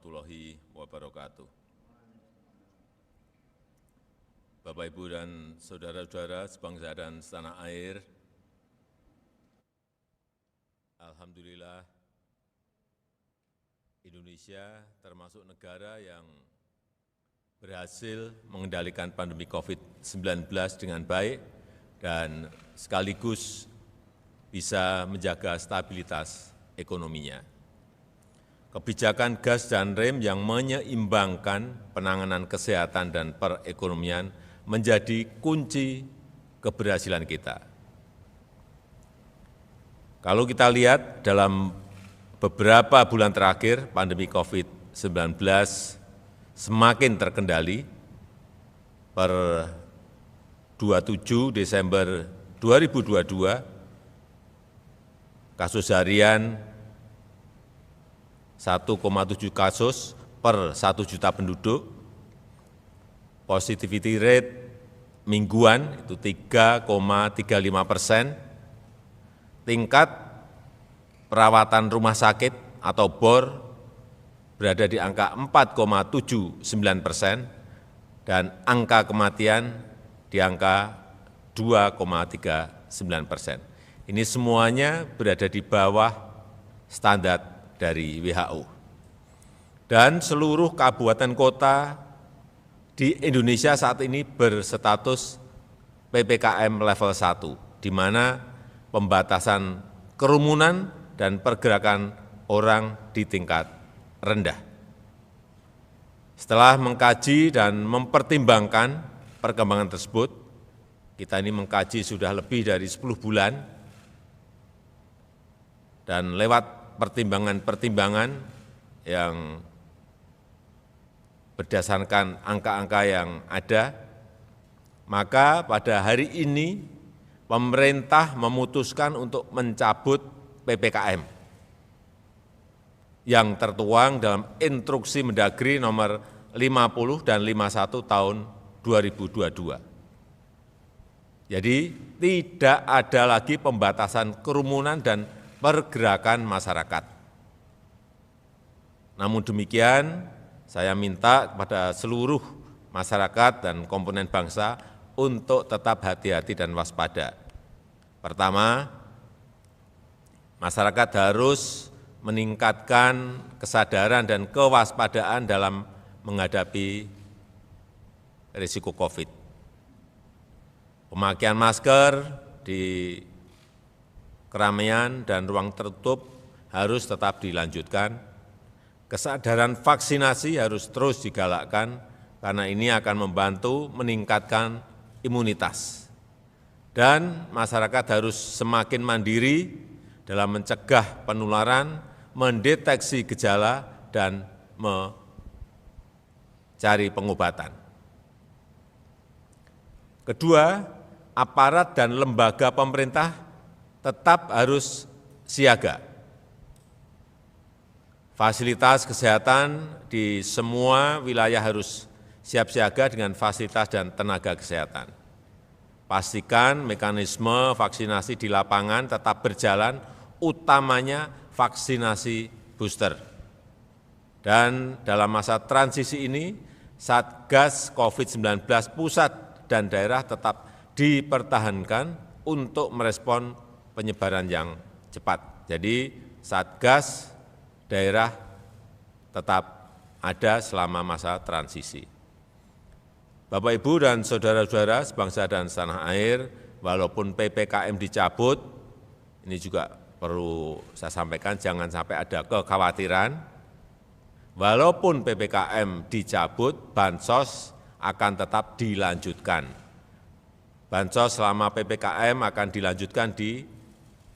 warahmatullahi wabarakatuh. Bapak, Ibu, dan saudara-saudara sebangsa dan setanah air, alhamdulillah Indonesia termasuk negara yang berhasil mengendalikan pandemi COVID-19 dengan baik dan sekaligus bisa menjaga stabilitas ekonominya. Kebijakan gas dan rem yang menyeimbangkan penanganan kesehatan dan perekonomian menjadi kunci keberhasilan kita. Kalau kita lihat dalam beberapa bulan terakhir, pandemi COVID-19 semakin terkendali. Per 27 Desember 2022, kasus harian 1,7 kasus per 1 juta penduduk, positivity rate mingguan itu 3,35%, tingkat perawatan rumah sakit atau BOR berada di angka 4,79%, dan angka kematian di angka 2,39%. Ini semuanya berada di bawah standar dari WHO. Dan seluruh kabupaten kota di Indonesia saat ini berstatus PPKM level 1, di mana pembatasan kerumunan dan pergerakan orang di tingkat rendah. Setelah mengkaji dan mempertimbangkan perkembangan tersebut, kita ini mengkaji sudah lebih dari 10 bulan, dan lewat pertimbangan-pertimbangan yang berdasarkan angka-angka yang ada, maka pada hari ini pemerintah memutuskan untuk mencabut PPKM yang tertuang dalam Instruksi Mendagri nomor 50 dan 51 tahun 2022. Jadi tidak ada lagi pembatasan kerumunan dan pergerakan masyarakat. Namun demikian, saya minta kepada seluruh masyarakat dan komponen bangsa untuk tetap hati-hati dan waspada. Pertama, masyarakat harus meningkatkan kesadaran dan kewaspadaan dalam menghadapi risiko COVID. Pemakaian masker di keramaian dan ruang tertutup harus tetap dilanjutkan. Kesadaran vaksinasi harus terus digalakkan karena ini akan membantu meningkatkan imunitas. Dan masyarakat harus semakin mandiri dalam mencegah penularan, mendeteksi gejala, dan mencari pengobatan. Kedua, aparat dan lembaga pemerintah tetap harus siaga. Fasilitas kesehatan di semua wilayah harus siap siaga dengan fasilitas dan tenaga kesehatan. Pastikan mekanisme vaksinasi di lapangan tetap berjalan, utamanya vaksinasi booster. Dan dalam masa transisi ini, Satgas COVID-19 pusat dan daerah tetap dipertahankan untuk merespon penyebaran yang cepat. Jadi Satgas daerah tetap ada selama masa transisi. Bapak, Ibu, dan saudara-saudara sebangsa dan setanah air, walaupun PPKM dicabut, ini juga perlu saya sampaikan, jangan sampai ada kekhawatiran. Walaupun PPKM dicabut, bansos akan tetap dilanjutkan. Bansos selama PPKM akan dilanjutkan di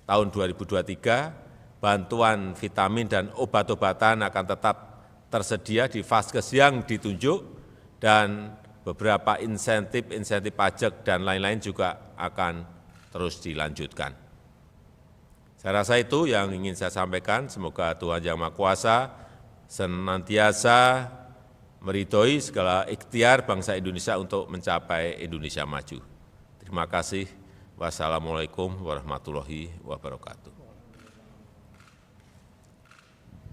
tahun 2023, bantuan vitamin dan obat-obatan akan tetap tersedia di vaskes yang ditunjuk, dan beberapa insentif pajak dan lain-lain juga akan terus dilanjutkan. Saya rasa itu yang ingin saya sampaikan. Semoga Tuhan Yang Maha Kuasa senantiasa meridhoi segala ikhtiar bangsa Indonesia untuk mencapai Indonesia maju. Terima kasih. Wassalamualaikum warahmatullahi wabarakatuh.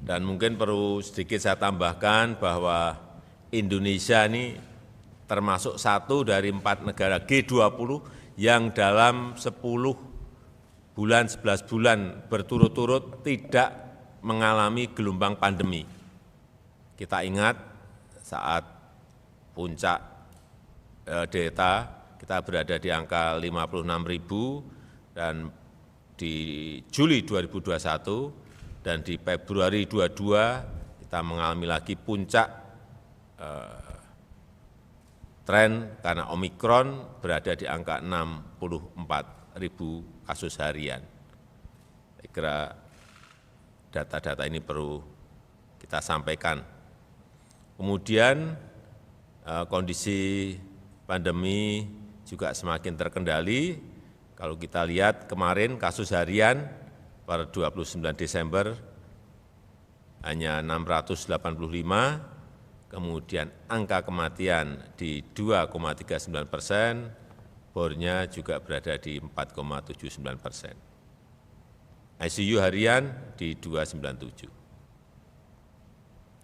Dan mungkin perlu sedikit saya tambahkan bahwa Indonesia ini termasuk satu dari 4 negara G20 yang dalam 10 bulan, 11 bulan berturut-turut tidak mengalami gelombang pandemi. Kita ingat saat puncak Delta, kita berada di angka 56.000, dan di Juli 2021 dan di Februari 2022 kita mengalami lagi puncak tren karena Omikron berada di angka 64.000 kasus harian. Saya kira data-data ini perlu kita sampaikan. Kemudian kondisi pandemi juga semakin terkendali. Kalau kita lihat kemarin kasus harian pada 29 Desember hanya 685, kemudian angka kematian di 2,39%, bornya juga berada di 4,79%. ICU harian di 297.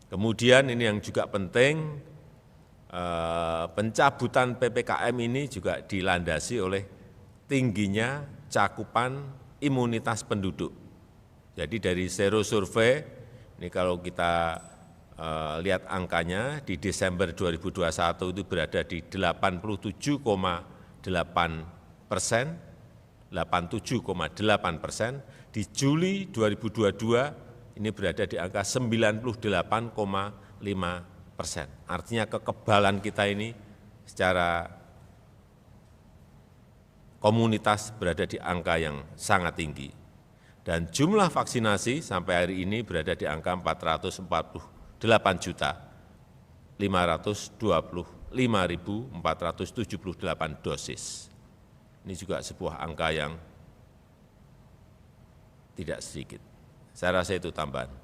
Kemudian ini yang juga penting, pencabutan PPKM ini juga dilandasi oleh tingginya cakupan imunitas penduduk. Jadi dari Sero Survei, ini kalau kita lihat angkanya, di Desember 2021 itu berada di 87,8%, 87,8%, di Juli 2022 ini berada di angka 98,5%. Artinya kekebalan kita ini secara komunitas berada di angka yang sangat tinggi. Dan jumlah vaksinasi sampai hari ini berada di angka 448.525.478 dosis. Ini juga sebuah angka yang tidak sedikit. Saya rasa itu tambahan.